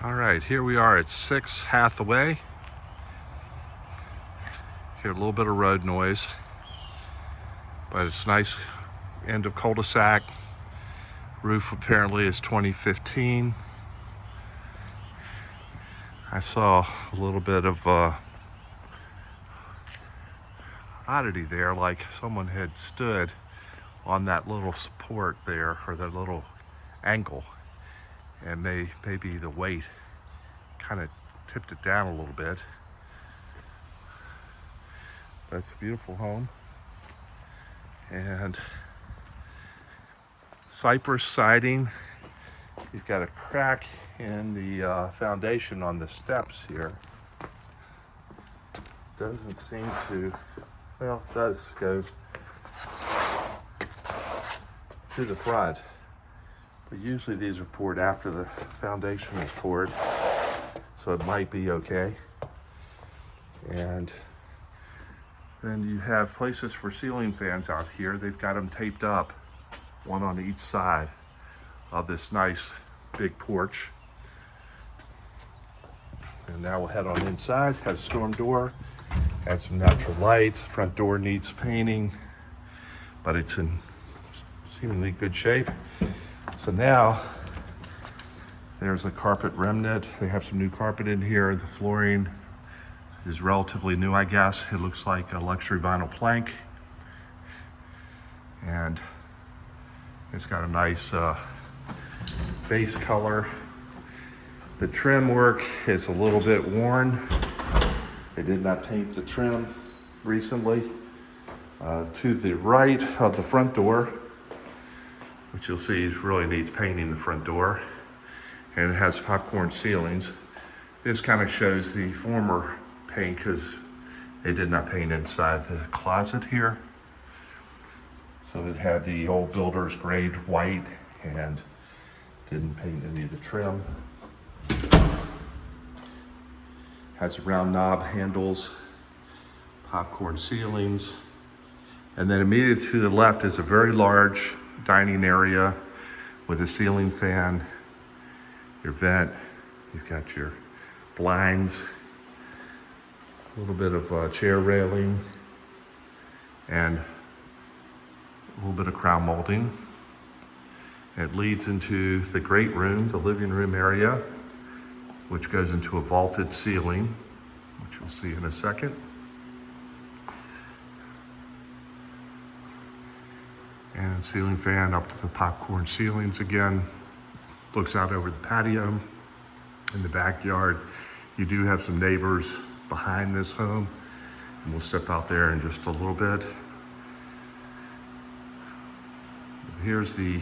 All right, here we are at 6 Hathaway. Hear a little bit of road noise, but it's nice. End of cul-de-sac. Roof apparently is 2015. I saw a little bit of oddity there, like someone had stood on that little support there, or that little angle, and maybe the weight kind of tipped it down a little bit. But it's a beautiful home, and cypress siding. You've got a crack in the foundation on the steps here. Doesn't seem to, well, it does go to the front, but usually these are poured after the foundation is poured, so it might be okay. And then you have places for ceiling fans out here. They've got them taped up, one on each side of this nice big porch. And now we'll head on inside. Has a storm door, has some natural light. Front door needs painting, but it's in seemingly good shape. So now there's a carpet remnant. They have some new carpet in here. The flooring is relatively new, I guess. It looks like a luxury vinyl plank, and it's got a nice base color. The trim work is a little bit worn. They did not paint the trim recently. To the right of the front door, which you'll see really needs painting, the front door, and it has popcorn ceilings. This kind of shows the former paint because they did not paint inside the closet here. So it had the old builder's grade white and didn't paint any of the trim. Has round knob handles, popcorn ceilings, and then immediately to the left is a very large dining area with a ceiling fan, your vent, you've got your blinds, a little bit of chair railing, and a little bit of crown molding. It leads into the great room, the living room area, which goes into a vaulted ceiling, which you'll see in a second. And ceiling fan up to the popcorn ceilings again. Looks out over the patio in the backyard. You do have some neighbors behind this home, and we'll step out there in just a little bit. Here's the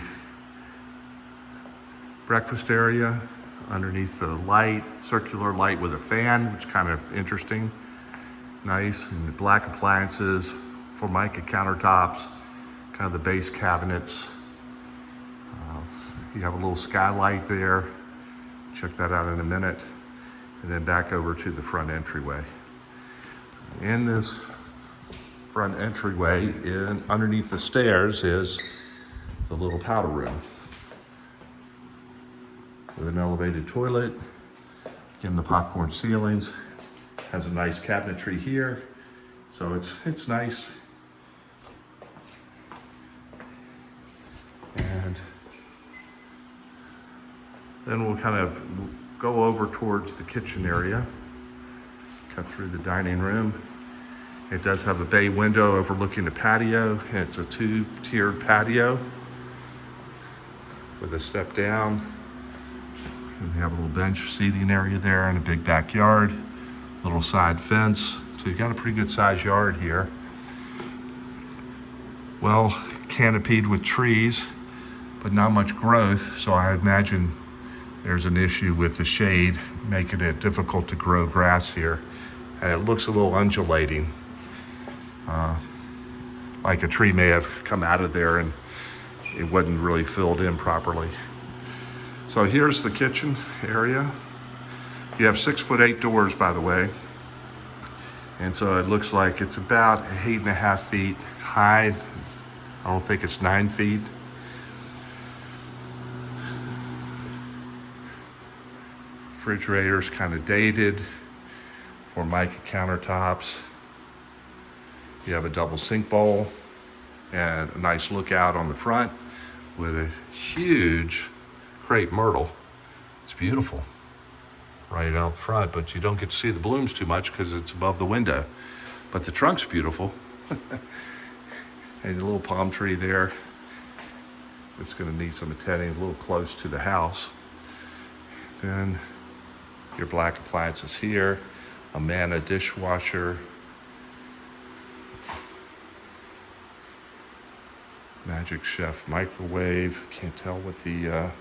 breakfast area underneath the light, circular light with a fan, which is kind of interesting. Nice, and the black appliances, Formica countertops, kind of the base cabinets. You have a little skylight there. Check that out in a minute. And then back over to the front entryway. In this front entryway, underneath the stairs, is the little powder room with an elevated toilet. Again, the popcorn ceilings. Has a nice cabinetry here, so it's nice. And then we'll kind of go over towards the kitchen area, cut through the dining room. It does have a bay window overlooking the patio, and it's a two-tiered patio with a step down. And we have a little bench seating area there and a big backyard, little side fence. So you've got a pretty good sized yard here. Well canopied with trees, but not much growth. So I imagine there's an issue with the shade, making it difficult to grow grass here. And it looks a little undulating, like a tree may have come out of there and it wasn't really filled in properly. So here's the kitchen area. You have 6'8" doors, by the way. And so it looks like it's about 8.5 feet high. I don't think it's 9 feet. Refrigerator's kind of dated. Formica countertops. You have a double sink bowl and a nice lookout on the front with a huge crepe myrtle. It's beautiful right out front, but you don't get to see the blooms too much because it's above the window. But the trunk's beautiful. And a little palm tree there. It's going to need some attending, a little close to the house. Then your black appliances here, a Manna dishwasher, Magic Chef microwave. Can't tell what the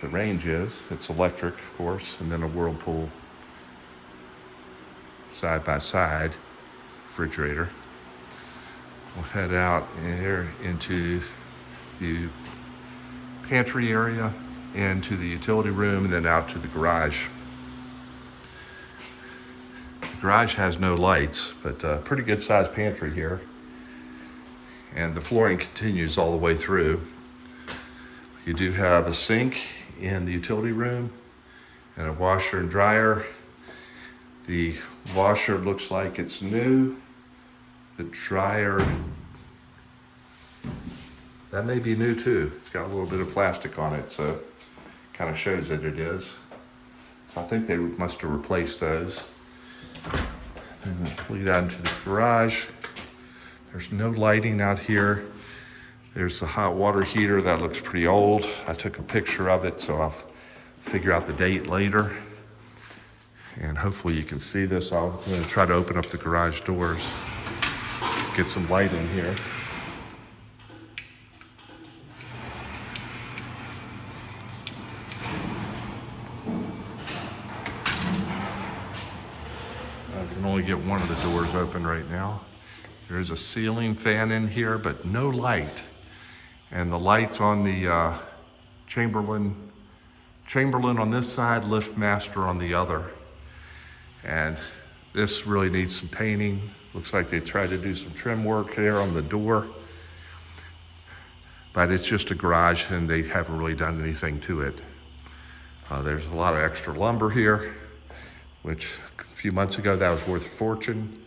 range is. It's electric, of course, and then a Whirlpool side by side refrigerator. We'll head out here into the pantry area, into the utility room, and then out to the garage. The garage has no lights, but a pretty good sized pantry here. And the flooring continues all the way through. You do have a sink in the utility room and a washer and dryer. The washer looks like it's new. The dryer, that may be new too. It's got a little bit of plastic on it, so kind of shows that it is. So I think they must have replaced those. And we lead out into the garage. There's no lighting out here. There's the hot water heater that looks pretty old. I took a picture of it, so I'll figure out the date later. And hopefully you can see this. I'm gonna try to open up the garage doors, get some light in here. I can only get one of the doors open right now. There's a ceiling fan in here, but no light. And the lights on the Chamberlain on this side, LiftMaster on the other. And this really needs some painting. Looks like they tried to do some trim work there on the door. But it's just a garage and they haven't really done anything to it. There's a lot of extra lumber here, which a few months ago that was worth a fortune.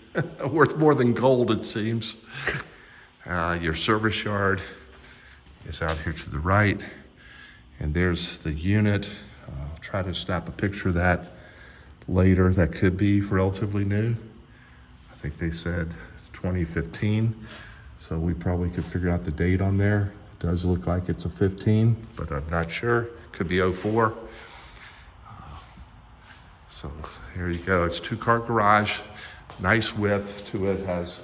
Worth more than gold, it seems. Your service yard is out here to the right. And there's the unit. I'll try to snap a picture of that later. That could be relatively new. I think they said 2015. So we probably could figure out the date on there. It does look like it's a 15, but I'm not sure. Could be 04. So here you go. It's a 2-car garage. Nice width to it. Has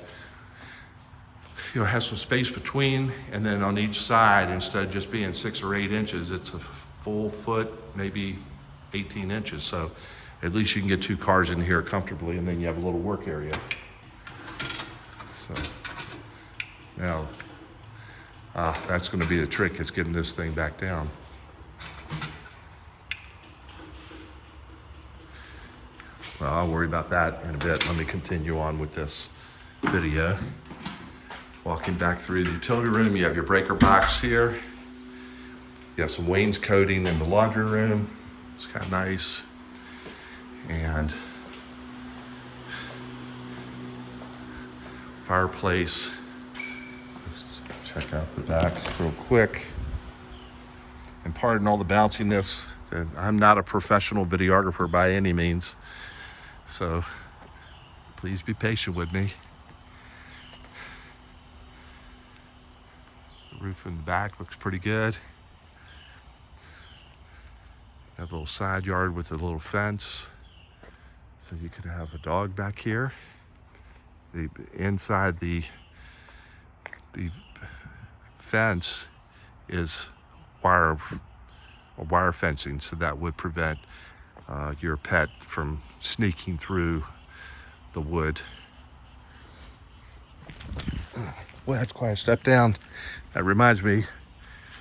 some space between, and then on each side, instead of just being 6 or 8 inches, it's a full foot, maybe 18 inches. So at least you can get 2 cars in here comfortably, and then you have a little work area. So now that's going to be the trick, is getting this thing back down. Well, I'll worry about that in a bit. Let me continue on with this video. Walking back through the utility room, you have your breaker box here. You have some wainscoting in the laundry room. It's kind of nice. And fireplace. Let's check out the back real quick. And pardon all the bounciness. I'm not a professional videographer by any means. So please be patient with me. The roof in the back looks pretty good. Got a little side yard with a little fence. So you could have a dog back here. Inside the fence is wire fencing, so that would prevent your pet from sneaking through the wood. Well, that's quite a step down. That reminds me,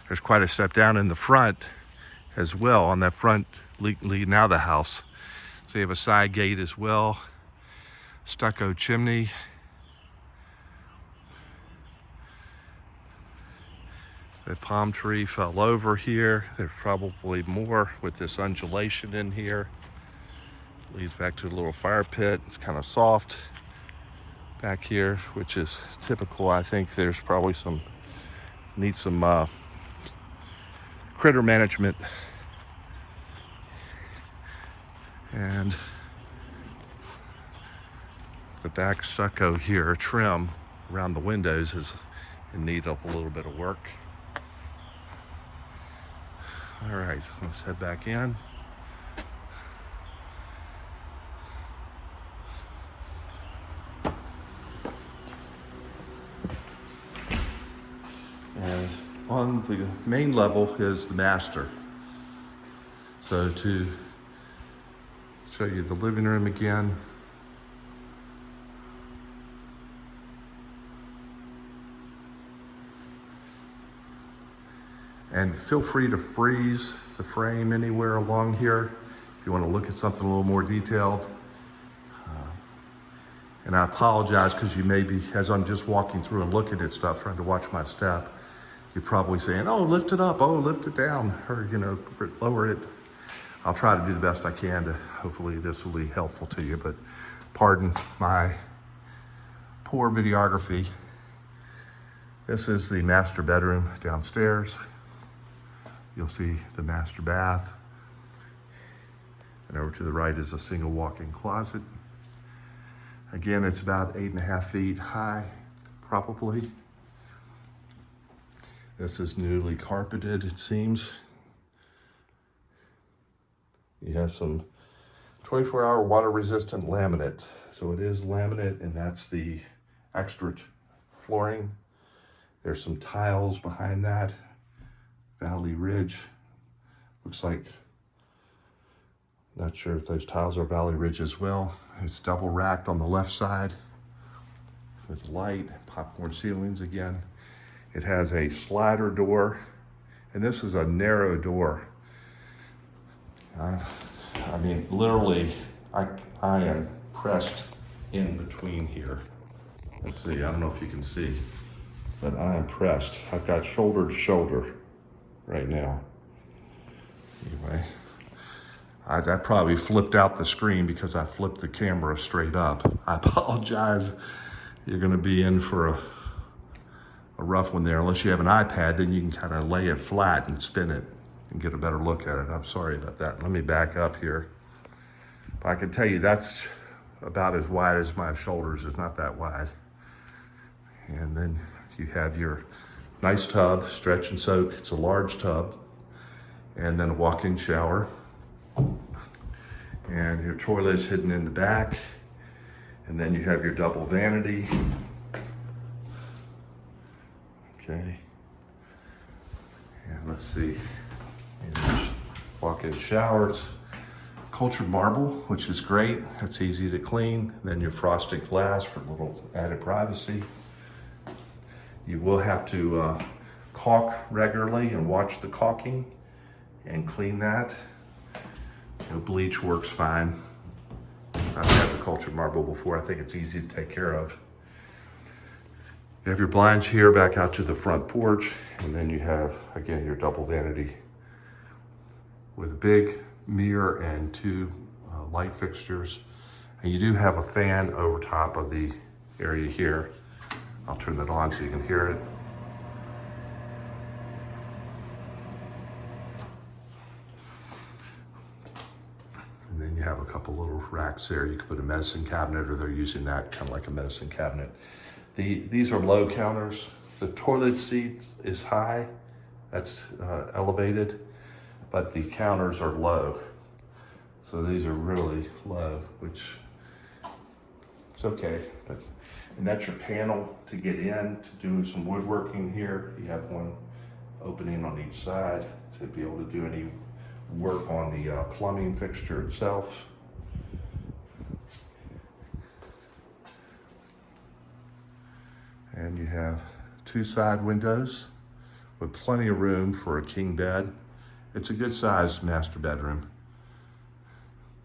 there's quite a step down in the front as well, on that front leading out of the house. So you have a side gate as well, stucco chimney. The palm tree fell over here. There's probably more with this undulation in here. Leads back to a little fire pit. It's kind of soft back here, which is typical. I think there's probably needs some critter management. And the back stucco here, trim around the windows, is in need of a little bit of work. All right, let's head back in. And on the main level is the master. So to show you the living room again. And feel free to freeze the frame anywhere along here if you want to look at something a little more detailed. And I apologize because you may be, as I'm just walking through and looking at stuff, trying to watch my step, you're probably saying, oh, lift it up, oh, lift it down, or, lower it. I'll try to do the best I can to, hopefully this will be helpful to you, but pardon my poor videography. This is the master bedroom downstairs. You'll see the master bath. And over to the right is a single walk-in closet. Again, it's about 8.5 feet high, probably. This is newly carpeted, it seems. You have some 24-hour water-resistant laminate. So it is laminate, and that's the extra flooring. There's some tiles behind that. Valley Ridge. Looks like, not sure if those tiles are Valley Ridge as well. It's double racked on the left side with light, popcorn ceilings again. It has a slider door, and this is a narrow door. I mean, literally, I am pressed in between here. Let's see, I don't know if you can see, but I am pressed. I've got shoulder to shoulder right now. Anyway, that probably flipped out the screen because I flipped the camera straight up. I apologize. You're gonna be in for a rough one there. Unless you have an iPad, then you can kind of lay it flat and spin it and get a better look at it. I'm sorry about that. Let me back up here. But I can tell you that's about as wide as my shoulders. It's not that wide. And then you have your nice tub, stretch and soak. It's a large tub. And then a walk-in shower. And your toilet is hidden in the back. And then you have your double vanity. Okay. And let's see. Walk-in showers. Cultured marble, which is great. That's easy to clean. Then your frosted glass for a little added privacy. You will have to caulk regularly and watch the caulking and clean that. Bleach works fine. I've had the cultured marble before. I think it's easy to take care of. You have your blinds here back out to the front porch, and then you have, again, your double vanity with a big mirror and two light fixtures. And you do have a fan over top of the area here. I'll turn that on so you can hear it. And then you have a couple little racks there. You can put a medicine cabinet, or they're using that kind of like a medicine cabinet. These are low counters. The toilet seat is high, that's elevated, but the counters are low. So these are really low, which it's okay. And that's your panel to get in to do some woodworking here. You have one opening on each side to be able to do any work on the plumbing fixture itself. And you have two side windows with plenty of room for a king bed. It's a good sized master bedroom.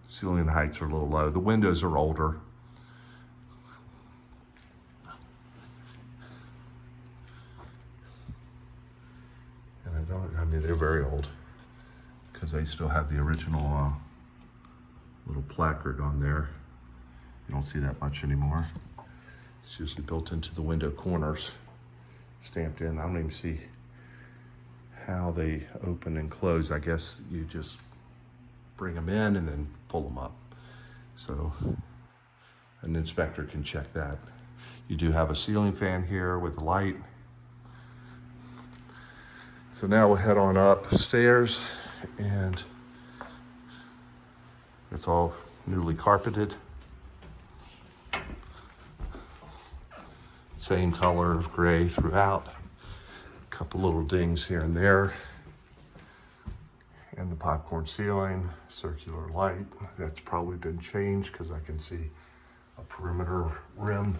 Ceiling heights are a little low. The windows are older. I mean, they're very old because they still have the original little placard on there. You don't see that much anymore. It's usually built into the window corners, stamped in. I don't even see how they open and close. I guess you just bring them in and then pull them up. So an inspector can check that. You do have a ceiling fan here with a light. So now we'll head on upstairs, and it's all newly carpeted. Same color of gray throughout. A couple little dings here and there. And the popcorn ceiling, circular light. That's probably been changed because I can see a perimeter rim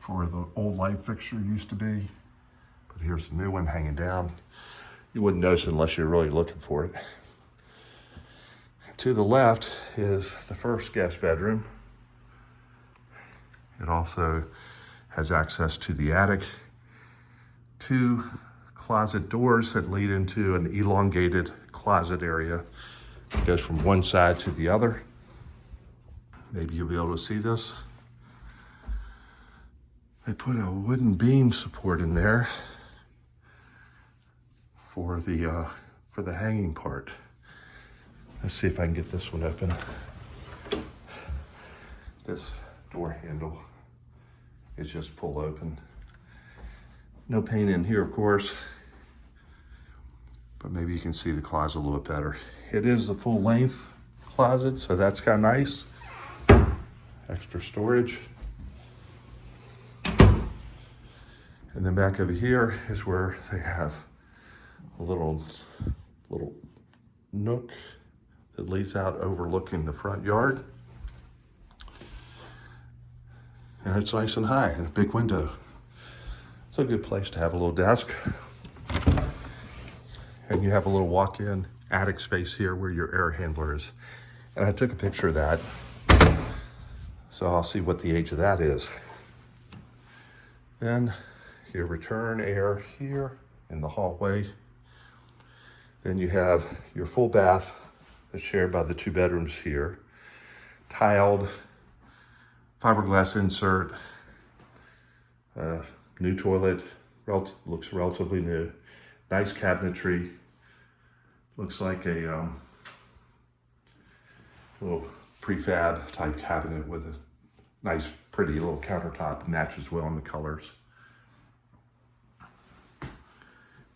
for where the old light fixture used to be. But here's the new one hanging down. You wouldn't notice it unless you're really looking for it. To the left is the first guest bedroom. It also has access to the attic. 2 closet doors that lead into an elongated closet area. It goes from one side to the other. Maybe you'll be able to see this. They put a wooden beam support in there for the hanging part. Let's see if I can get this one open. This door handle is just pull open. No paint in here, of course, but maybe you can see the closet a little bit better. It is a full length closet, so that's kind of nice. Extra storage. And then back over here is where they have a little nook that leads out overlooking the front yard. And it's nice and high and a big window. It's a good place to have a little desk. And you have a little walk-in attic space here where your air handler is. And I took a picture of that, so I'll see what the age of that is. Then your return air here in the hallway. Then you have your full bath that's shared by the 2 bedrooms here. Tiled, fiberglass insert, new toilet, looks relatively new. Nice cabinetry. Looks like a little prefab type cabinet with a nice, pretty little countertop. Matches well in the colors.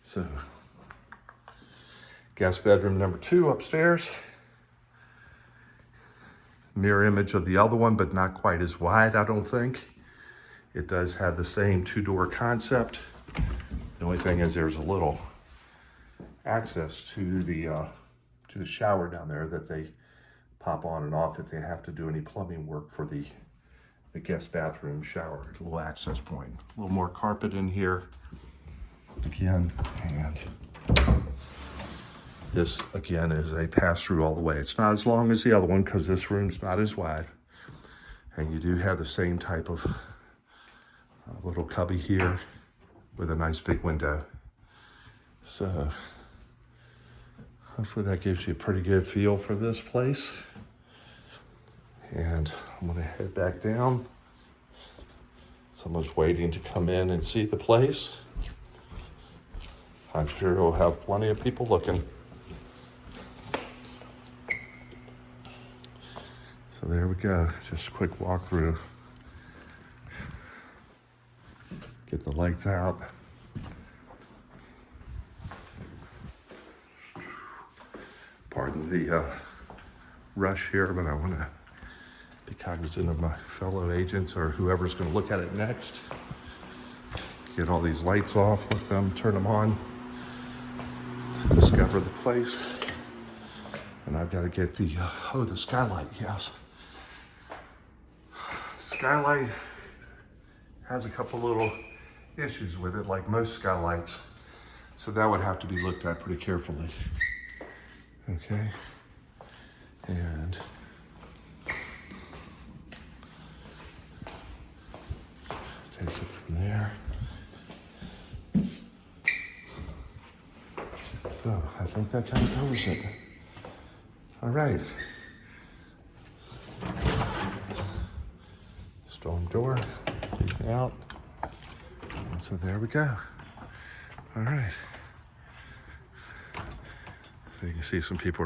So, guest bedroom number 2 upstairs. Mirror image of the other one, but not quite as wide, I don't think. It does have the same 2-door concept. The only thing is there's a little access to the shower down there that they pop on and off if they have to do any plumbing work for the guest bathroom shower. A little access point. A little more carpet in here. Again, and this again is a pass-through all the way. It's not as long as the other one because this room's not as wide. And you do have the same type of little cubby here with a nice big window. So hopefully that gives you a pretty good feel for this place. And I'm gonna head back down. Someone's waiting to come in and see the place. I'm sure we'll have plenty of people looking. So there we go, just a quick walkthrough. Get the lights out. Pardon the rush here, but I want to be cognizant of my fellow agents or whoever's going to look at it next. Get all these lights off, let them turn them on. Discover the place. And I've got to get the skylight, yes. Skylight has a couple little issues with it, like most skylights. So that would have to be looked at pretty carefully. Okay. And take it from there. So I think that kind of covers it. All right. Storm door out. And so there we go. All right. So you can see some people